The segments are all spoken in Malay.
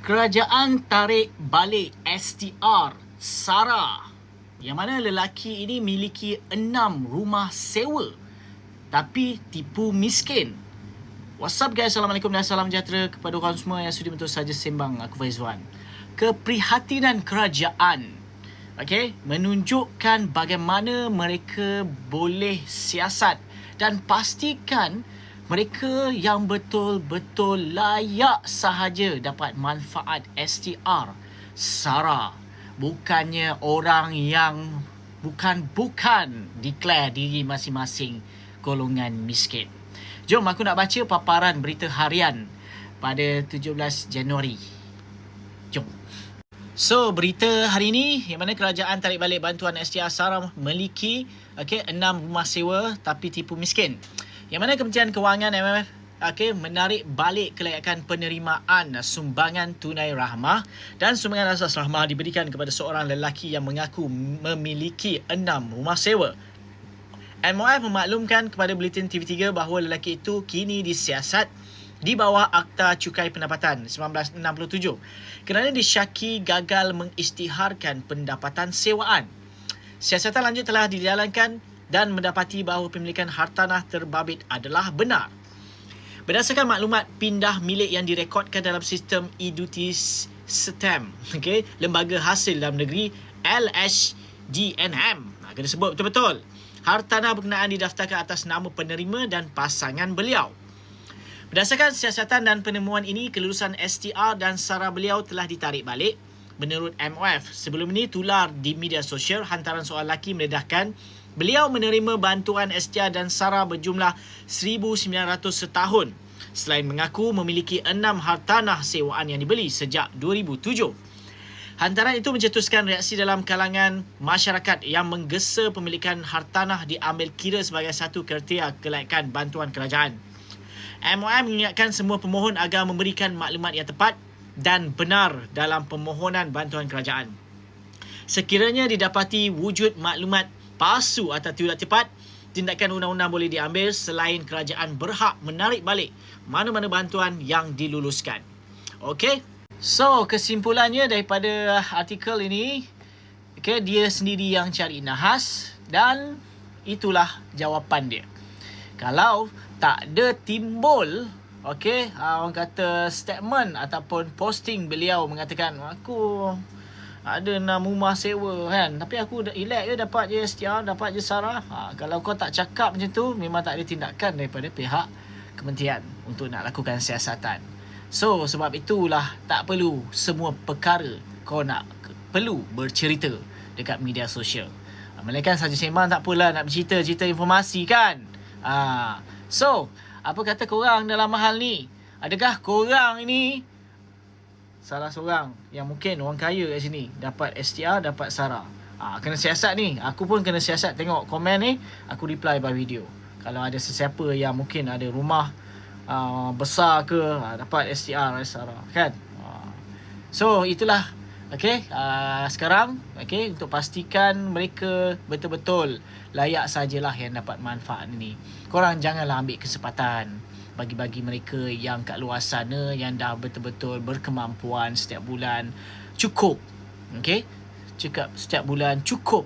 Kerajaan tarik balik STR Sara, yang mana lelaki ini miliki 6 rumah sewa tapi tipu miskin. What's up guys, Assalamualaikum dan salam sejahtera kepada korang semua yang sudi betul saja sembang. Aku Faizwan. Keprihatinan kerajaan menunjukkan bagaimana mereka boleh siasat dan pastikan mereka yang betul-betul layak sahaja dapat manfaat STR Sara. Bukannya orang yang bukan declare diri masing-masing golongan miskin. Jom aku nak baca paparan berita harian pada 17 Januari. Jom. So, berita hari ini yang mana kerajaan tarik balik bantuan STR Sara memiliki 6 rumah sewa tapi tipu miskin. Yang mana Kementerian Kewangan MMF menarik balik kelayakan penerimaan sumbangan tunai rahmah, dan sumbangan asas rahmah diberikan kepada seorang lelaki yang mengaku memiliki 6 rumah sewa. MOF memaklumkan kepada Buletin TV3 bahawa lelaki itu kini disiasat di bawah Akta Cukai Pendapatan 1967 kerana disyaki gagal mengisytiharkan pendapatan sewaan. Siasatan lanjut telah dijalankan dan mendapati bahawa pemilikan hartanah terbabit adalah benar. Berdasarkan maklumat pindah milik yang direkodkan dalam sistem e-duty stamp, Lembaga Hasil Dalam Negeri LHDNM, kena sebut betul-betul, hartanah berkenaan didaftarkan atas nama penerima dan pasangan beliau. Berdasarkan siasatan dan penemuan ini, kelulusan STR dan Sara beliau telah ditarik balik. Menurut MOF, sebelum ini tular di media sosial hantaran seorang lelaki mendedahkan beliau menerima bantuan STR dan Sara berjumlah 1,900 setahun selain mengaku memiliki 6 hartanah sewaan yang dibeli sejak 2007. Hantaran itu mencetuskan reaksi dalam kalangan masyarakat yang menggesa pemilikan hartanah diambil kira sebagai satu kriteria kelayakan bantuan kerajaan. MOM mengingatkan semua pemohon agar memberikan maklumat yang tepat dan benar dalam permohonan bantuan kerajaan. Sekiranya didapati wujud maklumat palsu atau tidak tepat, tindakan undang-undang boleh diambil selain kerajaan berhak menarik balik mana-mana bantuan yang diluluskan. Okey. So, kesimpulannya daripada artikel ini, dia sendiri yang cari nahas dan itulah jawapan dia. Kalau tak ada timbul orang kata statement ataupun posting beliau mengatakan aku ada 6 rumah sewa kan, tapi aku elak je dapat je STR, dapat je Sara. Kalau kau tak cakap macam tu, memang tak ada tindakan daripada pihak kementerian untuk nak lakukan siasatan. So sebab itulah tak perlu semua perkara kau nak perlu bercerita dekat media sosial. Melainkan saja sembang tak apalah, nak bercerita informasi kan. So apa kata korang dalam hal ni? Adakah korang ini salah seorang yang mungkin orang kaya kat sini, dapat STR, dapat Sara? Kena siasat ni. Aku pun kena siasat. Tengok komen ni, aku reply by video. Kalau ada sesiapa yang mungkin ada rumah besar ke, dapat STR, Sara kan. So itulah sekarang untuk pastikan mereka betul-betul layak sajalah yang dapat manfaat ini. Korang janganlah ambil kesempatan bagi mereka yang kat luar sana yang dah betul-betul berkemampuan setiap bulan cukup. Cakap setiap bulan cukup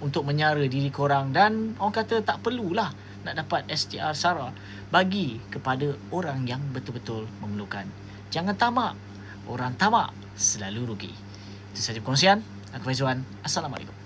untuk menyara diri korang, dan orang kata tak perlulah nak dapat STR Sara. Bagi kepada orang yang betul-betul memerlukan. Jangan tamak. Orang tamak selalu rugi. Itu sahaja perkongsian. Aku Faizwan. Assalamualaikum.